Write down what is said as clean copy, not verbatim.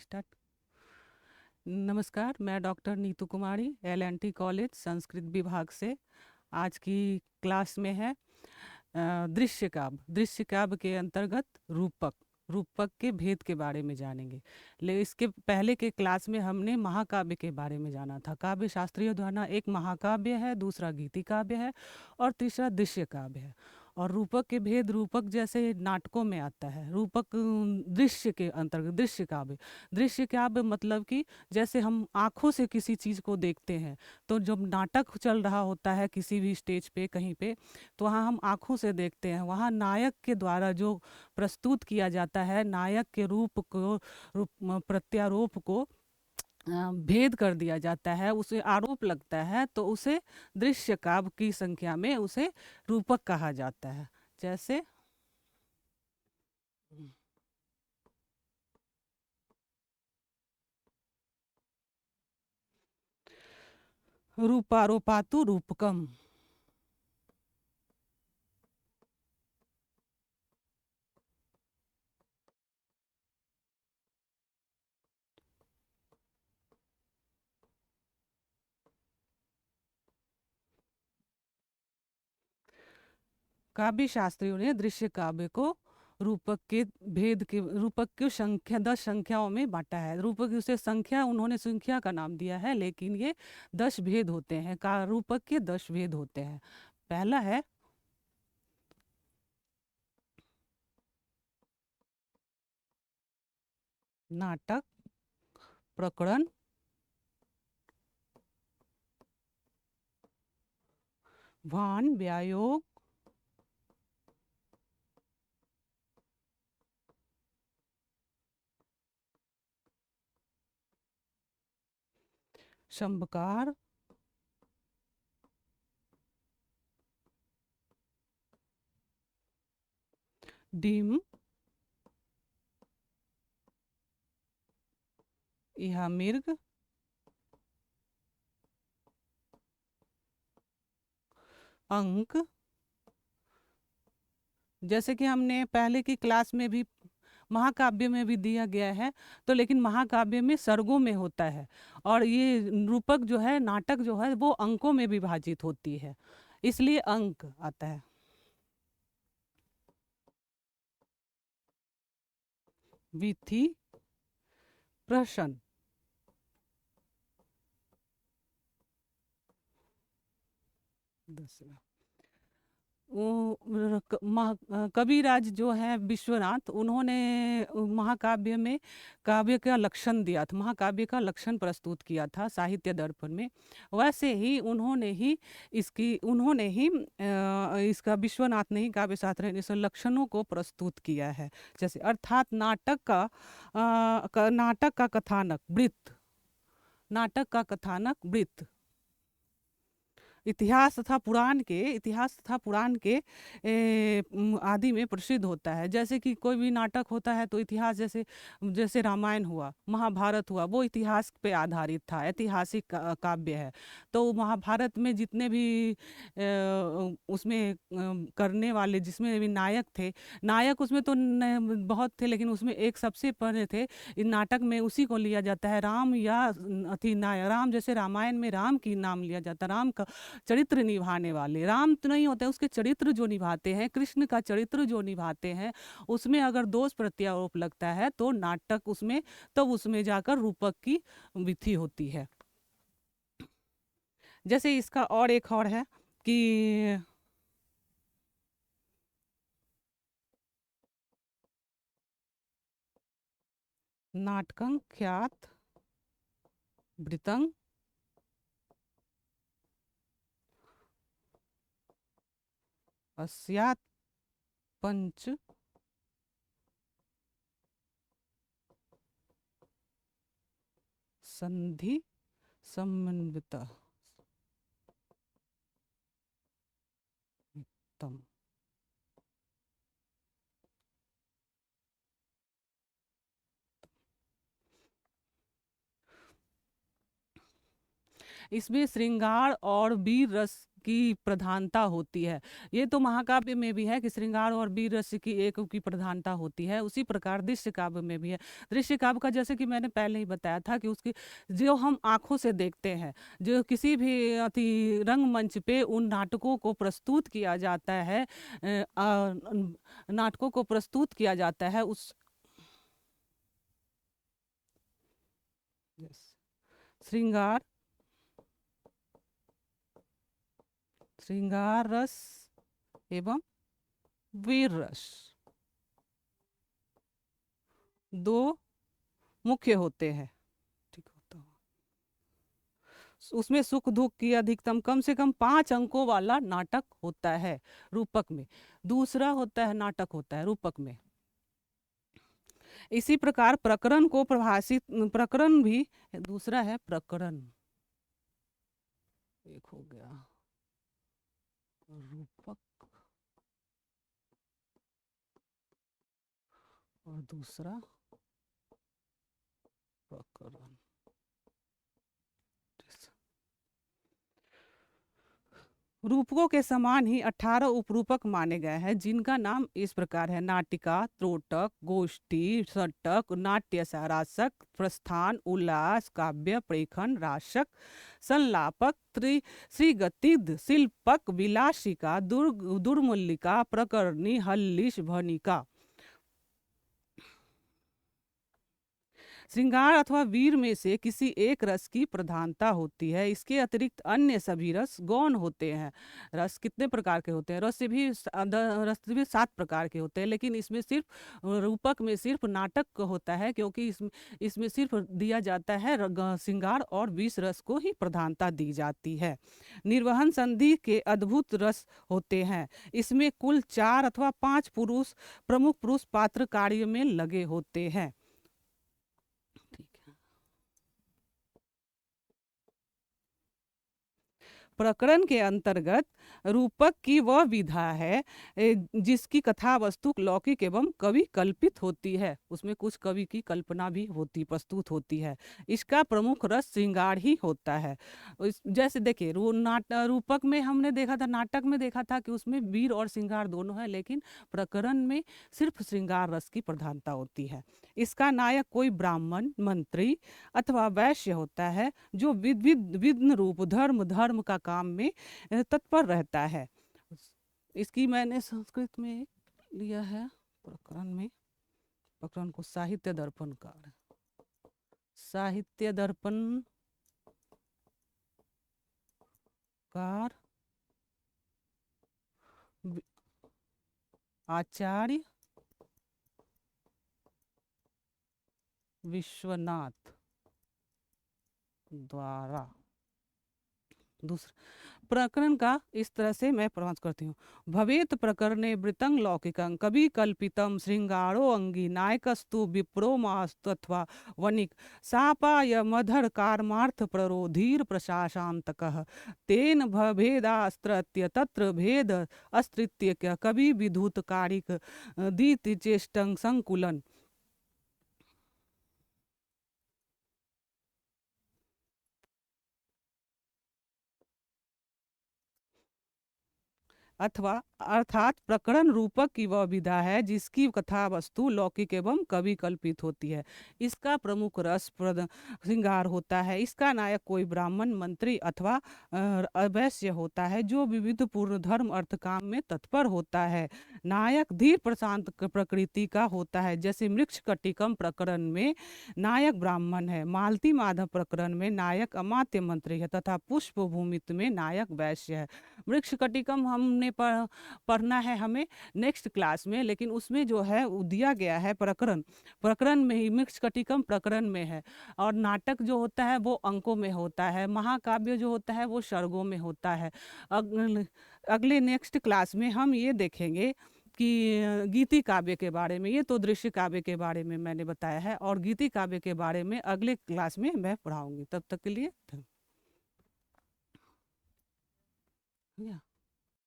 Start. नमस्कार, मैं doctor Neetu कुमारी LNT college Sanskrit विभाग से। आज की क्लास में है दृश्य काव्य। दृश्य काव्य के अंतर्गत रूपक रूपक के भेद के बारे में जानेंगे। ले इसके पहले के क्लास में हमने महाकाव्य के बारे में जाना था। काव्य शास्त्रियों द्वारा एक महाकाव्य है, दूसरा गीति काव्य है और तीसरा दृश्य काव्य है। और रूपक के भेद, रूपक जैसे नाटकों में आता है। रूपक दृश्य के अंतर्गत दृश्य काव्य। दृश्य काव्य मतलब कि जैसे हम आँखों से किसी चीज़ को देखते हैं, तो जब नाटक चल रहा होता है किसी भी स्टेज पे कहीं पे, तो वहाँ हम आँखों से देखते हैं। वहाँ नायक के द्वारा जो प्रस्तुत किया जाता है, नायक के रूप को, प्रत्यारोप को भेद कर दिया जाता है, उसे आरोप लगता है, तो उसे दृश्य काव्य की संख्या में उसे रूपक कहा जाता है। जैसे रूपारोपातु रूपकम। काव्य शास्त्रियों ने दृश्य काव्य को रूपक के भेद के रूपक की संख्या 10 संख्याओं में बांटा है। रूपक उसे संख्या, उन्होंने संख्या का नाम दिया है, लेकिन ये 10 भेद होते हैं। का रूपक के 10 भेद होते हैं। पहला है नाटक, प्रकरण, भान, व्यायोग, शंभकार, डिम, इहा मिर्ग, अंक। जैसे कि हमने पहले की क्लास में भी महाकाव्य में भी दिया गया है, तो लेकिन महाकाव्य में सर्गों में होता है, और ये रूपक जो है, नाटक जो है, वो अंकों में विभाजित होती है, इसलिए अंक आता है। विथि, प्रश्न, दूसरा कविराज जो है विश्वनाथ, उन्होंने महाकाव्य में काव्य का लक्षण दिया था, महाकाव्य का लक्षण प्रस्तुत किया था साहित्य दर्पण में। वैसे ही इसका विश्वनाथ ने ही काव्य शास्त्र ने इस लक्षणों को प्रस्तुत किया है। जैसे अर्थात नाटक का कथानक वृत्त, नाटक का कथानक वृत्त इतिहास तथा पुराण के आदि में प्रसिद्ध होता है। जैसे कि कोई भी नाटक होता है तो इतिहास, जैसे जैसे रामायण हुआ, महाभारत हुआ, वो इतिहास पे आधारित था, ऐतिहासिक काव्य है। तो महाभारत में जितने भी उसमें करने वाले, जिसमें भी नायक थे, नायक उसमें तो बहुत थे, लेकिन उसमें एक सबसे पहले थे इन नाटक में, उसी को लिया जाता है राम, या अथी नायक राम। जैसे रामायण में राम की नाम लिया जाता है, राम का चरित्र निभाने वाले, राम तो नहीं होते, उसके चरित्र जो निभाते हैं, कृष्ण का चरित्र जो निभाते हैं, उसमें अगर दोष प्रत्यारोप लगता है तो नाटक उसमें, तब उसमें जाकर रूपक की विधि होती है। जैसे इसका और एक और है कि नाटकं ख्यात वृतं अस्यात् पंच संधि समन्वित तम। इसमें श्रृंगार और वीर रस की प्रधानता होती है। ये तो महाकाव्य में भी है कि श्रृंगार और वीर रस की एक की प्रधानता होती है, उसी प्रकार दृश्य काव्य में भी है। दृश्य काव्य का जैसे कि मैंने पहले ही बताया था कि उसकी जो हम आंखों से देखते हैं, जो किसी भी अति रंगमंच पे उन नाटकों को प्रस्तुत किया जाता है, नाटकों को प्रस्तुत किया जाता है उस श्रृंगार श्रृंगार रस एवं वीर रस दो मुख्य होते हैं। ठीक होता है। उसमें सुख दुख की अधिकतम कम से कम 5 अंकों वाला नाटक होता है रूपक में। दूसरा होता है नाटक होता है रूपक में। इसी प्रकार प्रकरण को प्रभाषित प्रकरण भी दूसरा है प्रकरण। एक हो गया रूपक और दूसरा प्रकरण। रूपकों के समान ही 18 उपरूपक माने गए हैं, जिनका नाम इस प्रकार है: नाटिका, त्रोटक, गोष्ठी, षटक, नाट्य सारासक, प्रस्थान, उल्लास, काव्य, प्रेखन, राशक, संलापक, श्रीगतिद, शिल्पक, विलासिका, दुर्मल्लिका, प्रकरणी, हल्लिश, भनिका। श्रृंगार अथवा वीर में से किसी एक रस की प्रधानता होती है। इसके अतिरिक्त अन्य सभी रस गौण होते हैं। रस कितने प्रकार के होते हैं? रस से भी 7 प्रकार के होते हैं, लेकिन इसमें सिर्फ रूपक में सिर्फ नाटक होता है, क्योंकि इसमें सिर्फ दिया जाता है श्रृंगार और विष रस को ही प्रधानता दी जाती है। निर्वहन संधि के अद्भुत रस होते हैं। इसमें कुल 4 अथवा 5 प्रमुख पुरुष पात्र कार्य में लगे होते हैं। प्रकरण के अंतर्गत रूपक की वह विधा है जिसकी कथा वस्तु लौकिक एवं कवि कल्पित होती है। उसमें कुछ कवि की कल्पना भी होती प्रस्तुत होती है। इसका प्रमुख रस श्रृंगार ही होता है। जैसे देखिए रूपक में हमने देखा था, नाटक में देखा था कि उसमें वीर और श्रृंगार दोनों है, लेकिन प्रकरण में सिर्फ श्रृंगार रस की प्रधानता होती है। इसका नायक कोई ब्राह्मण, मंत्री अथवा वैश्य होता है, जो विद्न रूप धर्म का काम में तत्पर रहता है। इसकी मैंने संस्कृत में लिया है प्रकरण में। प्रकरण को साहित्य दर्पण कार आचार्य विश्वनाथ द्वारा। दूसरा प्रकरण का इस तरह से मैं प्रवास करती हूँ। भवेत प्रकरणे वृतं लौकिकं कवि कल्पितम श्रृंगारो अंगी नायकस्तु विप्रो मास्तत्वा वणिक सापाय मधर कार्मार्थ प्ररोधीर प्रशाशांतकः तेन भेदास्त्रत्य तत्र भेद अस्त्रित्य कवि विधुत कारिक दीति चेष्टं संकुलन। अर्थात प्रकरण रूपक की वह विधा है जिसकी कथा वस्तु लौकिक एवं कवि कल्पित होती है। इसका प्रमुख रस श्रृंगार होता है। इसका नायक कोई ब्राह्मण, मंत्री अथवा वैश्य होता है, जो विविध पूर्ण धर्म अर्थ काम में तत्पर होता है। नायक धीर प्रशांत प्रकृति का होता है। जैसे मृक्षकटिकम प्रकरण में नायक ब्राह्मण है, मालती माधव प्रकरण में नायक अमात्य मंत्री है, तथा पुष्प भूमित में नायक वैश्य है। मृक्षकटिकम हमने पढ़ना है हमें नेक्स्ट क्लास में, लेकिन उसमें जो है दिया गया है प्रकरण में ही मृक्षकटिकम प्रकरण में है। और नाटक जो होता है वो अंकों में होता है। महाकाव्य जो होता है वो सर्गों में होता है। अगले नेक्स्ट क्लास में हम ये देखेंगे कि गीति काव्य के बारे में। ये तो दृश्य काव्य के बारे में मैंने बताया है, और गीति काव्य के बारे में अगले क्लास में मैं पढ़ाऊंगी। तब तक के लिए